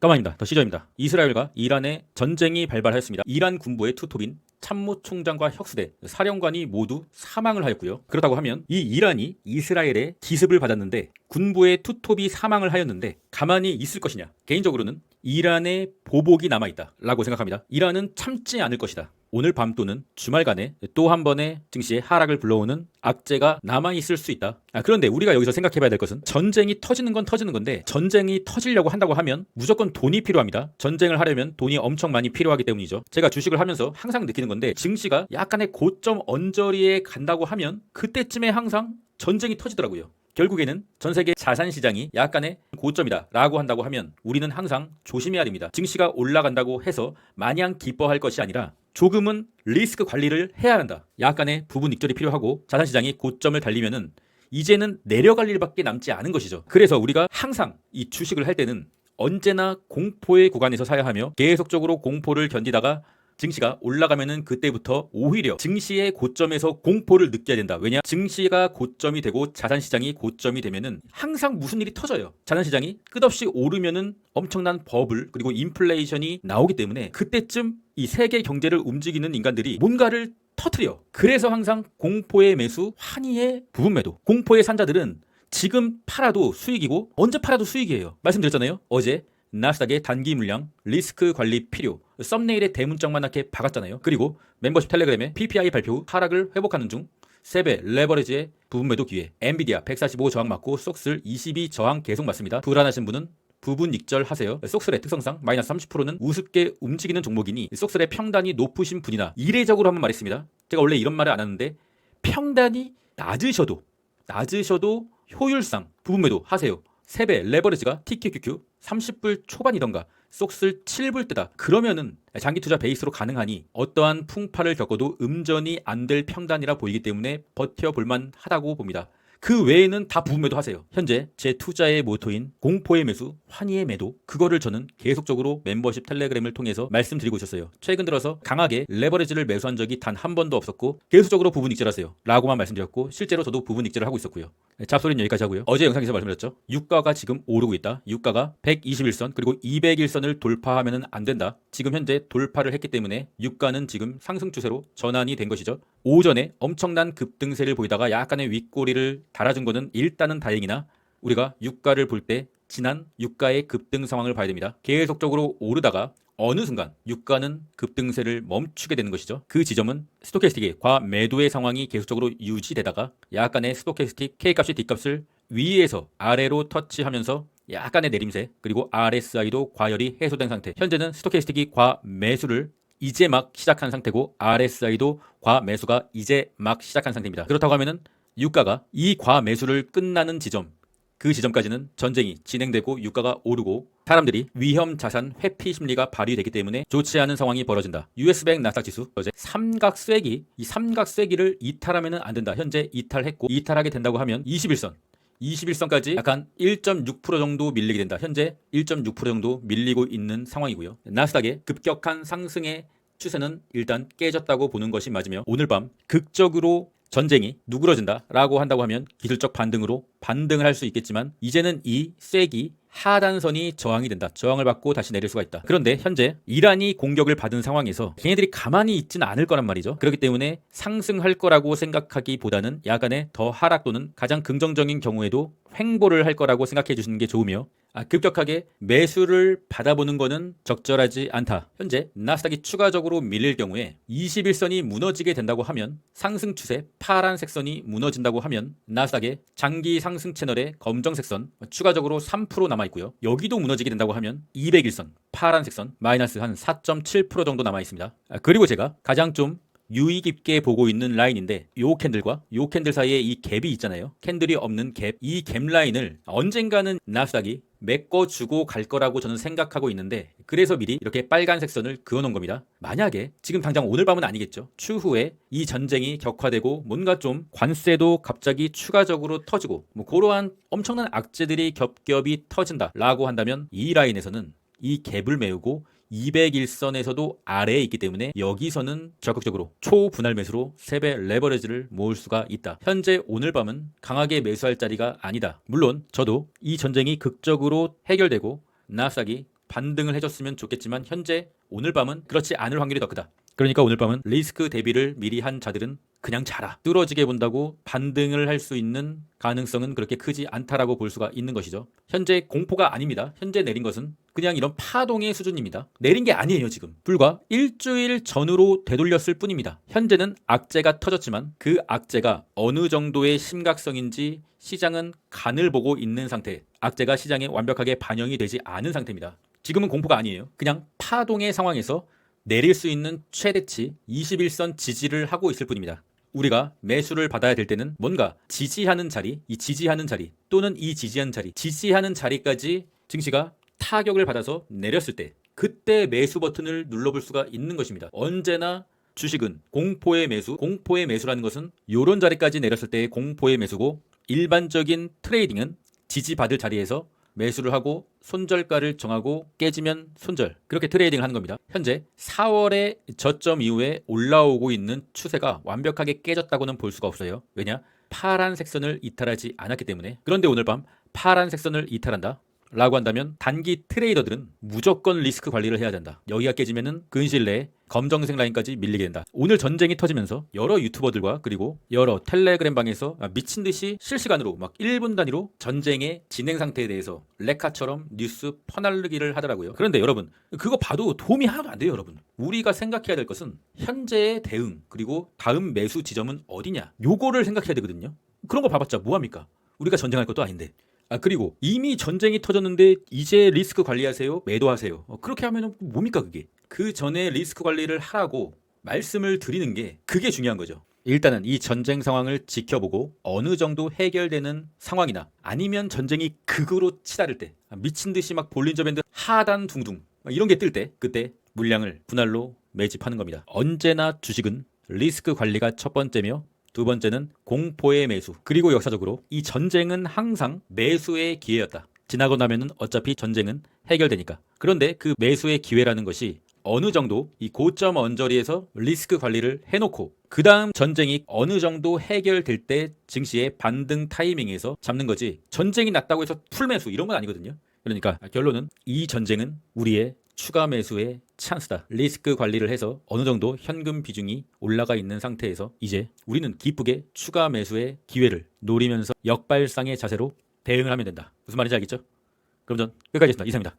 까만입니다. 더 시저입니다. 이스라엘과 이란의 전쟁이 발발하였습니다. 이란 군부의 투톱인 참모총장과 혁수대, 사령관이 모두 사망을 하였고요. 그렇다고 하면 이 이란이 이스라엘의 기습을 받았는데 군부의 투톱이 사망을 하였는데 가만히 있을 것이냐? 개인적으로는 이란의 보복이 남아있다 라고 생각합니다. 이란은 참지 않을 것이다. 오늘 밤 또는 주말간에 또 한 번의 증시의 하락을 불러오는 악재가 남아있을 수 있다. 그런데 우리가 여기서 생각해봐야 될 것은 전쟁이 터지는 건 터지는 건데 전쟁이 터지려고 한다고 하면 무조건 돈이 필요합니다. 전쟁을 하려면 돈이 엄청 많이 필요하기 때문이죠. 제가 주식을 하면서 항상 느끼는 건데 증시가 약간의 고점 언저리에 간다고 하면 그때쯤에 항상 전쟁이 터지더라고요. 결국에는 전 세계 자산 시장이 약간의 고점이다 라고 한다고 하면 우리는 항상 조심해야 됩니다. 증시가 올라간다고 해서 마냥 기뻐할 것이 아니라 조금은 리스크 관리를 해야 한다. 약간의 부분 익절이 필요하고 자산 시장이 고점을 달리면은 이제는 내려갈 일밖에 남지 않은 것이죠. 그래서 우리가 항상 이 주식을 할 때는 언제나 공포의 구간에서 사야 하며 계속적으로 공포를 견디다가 증시가 올라가면은 그때부터 오히려 증시의 고점에서 공포를 느껴야 된다. 왜냐? 증시가 고점이 되고 자산시장이 고점이 되면은 항상 무슨 일이 터져요. 자산시장이 끝없이 오르면은 엄청난 버블 그리고 인플레이션이 나오기 때문에 그때쯤 이 세계 경제를 움직이는 인간들이 뭔가를 터트려. 그래서 항상 공포의 매수, 환희의 부분 매도. 공포의 산자들은 지금 팔아도 수익이고 언제 팔아도 수익이에요. 말씀드렸잖아요. 어제 나스닥의 단기 물량, 리스크 관리 필요, 썸네일에 대문짝만 하게 박았잖아요. 그리고 멤버십 텔레그램에 PPI 발표 후 하락을 회복하는 중 3배 레버리지의 부분 매도 기회, 엔비디아 145 저항 맞고 쏙슬 22 저항 계속 맞습니다. 불안하신 분은 부분 익절 하세요. 쏙슬의 특성상 마이너스 30%는 우습게 움직이는 종목이니 쏙슬의 평단이 높으신 분이나 이례적으로 한번 말했습니다. 제가 원래 이런 말을 안 하는데 평단이 낮으셔도 효율상 부분 매도 하세요. 3배 레버리지가 TQQQ 30불 초반이던가 쏙슬 7불 뜨다. 그러면은 장기 투자 베이스로 가능하니 어떠한 풍파를 겪어도 음전이 안 될 평단이라 보이기 때문에 버텨볼만 하다고 봅니다. 그 외에는 다 부분 매도 하세요. 현재 제 투자의 모토인 공포의 매수, 환희의 매도, 그거를 저는 계속적으로 멤버십 텔레그램을 통해서 말씀드리고 있었어요. 최근 들어서 강하게 레버리지를 매수한 적이 단 한 번도 없었고 계속적으로 부분 익절하세요 라고만 말씀드렸고 실제로 저도 부분 익절을 하고 있었고요. 잡소리는 여기까지 하고요. 어제 영상에서 말씀드렸죠. 유가가 지금 오르고 있다. 유가가 121선 그리고 201선을 돌파하면 안 된다. 지금 현재 돌파를 했기 때문에 유가는 지금 상승 추세로 전환이 된 것이죠. 오전에 엄청난 급등세를 보이다가 약간의 윗꼬리를 달아준 거는 일단은 다행이나 우리가 유가를 볼 때 지난 유가의 급등 상황을 봐야 됩니다. 계속적으로 오르다가 어느 순간 유가는 급등세를 멈추게 되는 것이죠. 그 지점은 스토캐스틱의 과매도의 상황이 계속적으로 유지되다가 약간의 스토캐스틱 K값이 D값을 위에서 아래로 터치하면서 약간의 내림세 그리고 RSI도 과열이 해소된 상태. 현재는 스토캐스틱이 과매수를 이제 막 시작한 상태고 RSI도 과매수가 이제 막 시작한 상태입니다. 그렇다고 하면은 유가가 이 과매수를 끝나는 지점, 그 지점까지는 전쟁이 진행되고 유가가 오르고 사람들이 위험 자산 회피 심리가 발휘되기 때문에 좋지 않은 상황이 벌어진다. US뱅 나스닥 지수 어제 삼각쐐기, 이 삼각쐐기를 이탈하면 안 된다. 현재 이탈했고 이탈하게 된다고 하면 21선까지 약간 1.6% 정도 밀리게 된다. 현재 1.6% 정도 밀리고 있는 상황이고요. 나스닥의 급격한 상승의 추세는 일단 깨졌다고 보는 것이 맞으며 오늘 밤 극적으로 전쟁이 누그러진다 라고 한다고 하면 기술적 반등으로 반등을 할 수 있겠지만 이제는 이 쐐기 하단선이 저항이 된다. 저항을 받고 다시 내릴 수가 있다. 그런데 현재 이란이 공격을 받은 상황에서 걔네들이 가만히 있지는 않을 거란 말이죠. 그렇기 때문에 상승할 거라고 생각하기보다는 약간의 더 하락 또는 가장 긍정적인 경우에도 횡보를 할 거라고 생각해 주시는 게 좋으며 급격하게 매수를 받아보는 것은 적절하지 않다. 현재 나스닥이 추가적으로 밀릴 경우에 21선이 무너지게 된다고 하면 상승 추세 파란색 선이 무너진다고 하면 나스닥의 장기 상승 채널의 검정색 선 추가적으로 3% 남아있고요. 여기도 무너지게 된다고 하면 201선 파란색 선 마이너스 한 4.7% 정도 남아있습니다. 그리고 제가 가장 좀 유의 깊게 보고 있는 라인인데 요 캔들과 요 캔들 사이에 이 갭이 있잖아요. 캔들이 없는 갭, 이 갭 라인을 언젠가는 나스닥이 메꿔주고 갈 거라고 저는 생각하고 있는데 그래서 미리 이렇게 빨간색 선을 그어놓은 겁니다. 만약에 지금 당장 오늘 밤은 아니겠죠. 추후에 이 전쟁이 격화되고 뭔가 좀 관세도 갑자기 추가적으로 터지고 뭐 그러한 엄청난 악재들이 겹겹이 터진다 라고 한다면 이 라인에서는 이 갭을 메우고 201선에서도 아래에 있기 때문에 여기서는 적극적으로 초분할 매수로 3배 레버리지를 모을 수가 있다. 현재 오늘 밤은 강하게 매수할 자리가 아니다. 물론 저도 이 전쟁이 극적으로 해결되고 나스닥이 반등을 해줬으면 좋겠지만 현재 오늘 밤은 그렇지 않을 확률이 더 크다. 그러니까 오늘 밤은 리스크 대비를 미리 한 자들은 그냥 자라. 뚫어지게 본다고 반등을 할 수 있는 가능성은 그렇게 크지 않다라고 볼 수가 있는 것이죠. 현재 공포가 아닙니다. 현재 내린 것은 그냥 이런 파동의 수준입니다. 내린 게 아니에요. 지금 불과 일주일 전으로 되돌렸을 뿐입니다. 현재는 악재가 터졌지만 그 악재가 어느 정도의 심각성인지 시장은 간을 보고 있는 상태. 악재가 시장에 완벽하게 반영이 되지 않은 상태입니다. 지금은 공포가 아니에요. 그냥 파동의 상황에서 내릴 수 있는 최대치 21선 지지를 하고 있을 뿐입니다. 우리가 매수를 받아야 될 때는 뭔가 지지하는 자리, 이 지지하는 자리 또는 이 지지하는 자리, 지지하는 자리까지 증시가 타격을 받아서 내렸을 때 그때 매수 버튼을 눌러볼 수가 있는 것입니다. 언제나 주식은 공포의 매수, 공포의 매수라는 것은 이런 자리까지 내렸을 때의 공포의 매수고 일반적인 트레이딩은 지지받을 자리에서 매수를 하고 손절가를 정하고 깨지면 손절, 그렇게 트레이딩을 하는 겁니다. 현재 4월의 저점 이후에 올라오고 있는 추세가 완벽하게 깨졌다고는 볼 수가 없어요. 왜냐? 파란색 선을 이탈하지 않았기 때문에. 그런데 오늘 밤 파란색 선을 이탈한다 라고 한다면 단기 트레이더들은 무조건 리스크 관리를 해야 된다. 여기가 깨지면은 근시일 내에 검정색 라인까지 밀리게 된다. 오늘 전쟁이 터지면서 여러 유튜버들과 그리고 여러 텔레그램 방에서 미친 듯이 실시간으로 막 1분 단위로 전쟁의 진행 상태에 대해서 레카처럼 뉴스 퍼날르기를 하더라고요. 그런데 여러분, 그거 봐도 도움이 하나도 안 돼요. 여러분, 우리가 생각해야 될 것은 현재의 대응 그리고 다음 매수 지점은 어디냐, 요거를 생각해야 되거든요. 그런 거 봐봤자 뭐합니까? 우리가 전쟁할 것도 아닌데. 그리고 이미 전쟁이 터졌는데 이제 리스크 관리하세요, 매도하세요, 그렇게 하면 뭡니까 그게? 그 전에 리스크 관리를 하라고 말씀을 드리는 게 그게 중요한 거죠. 일단은 이 전쟁 상황을 지켜보고 어느 정도 해결되는 상황이나 아니면 전쟁이 극으로 치달을 때 미친 듯이 막 볼린저 밴드 하단 둥둥 이런 게 뜰 때 그때 물량을 분할로 매집하는 겁니다. 언제나 주식은 리스크 관리가 첫 번째며 두 번째는 공포의 매수. 그리고 역사적으로 이 전쟁은 항상 매수의 기회였다. 지나고 나면은 어차피 전쟁은 해결되니까. 그런데 그 매수의 기회라는 것이 어느 정도 이 고점 언저리에서 리스크 관리를 해놓고 그 다음 전쟁이 어느 정도 해결될 때 증시의 반등 타이밍에서 잡는 거지, 전쟁이 났다고 해서 풀매수 이런 건 아니거든요. 그러니까 결론은 이 전쟁은 우리의 추가 매수의 찬스다. 리스크 관리를 해서 어느 정도 현금 비중이 올라가 있는 상태에서 이제 우리는 기쁘게 추가 매수의 기회를 노리면서 역발상의 자세로 대응을 하면 된다. 무슨 말인지 알겠죠? 그럼 전 끝까지 했습니다. 이상입니다.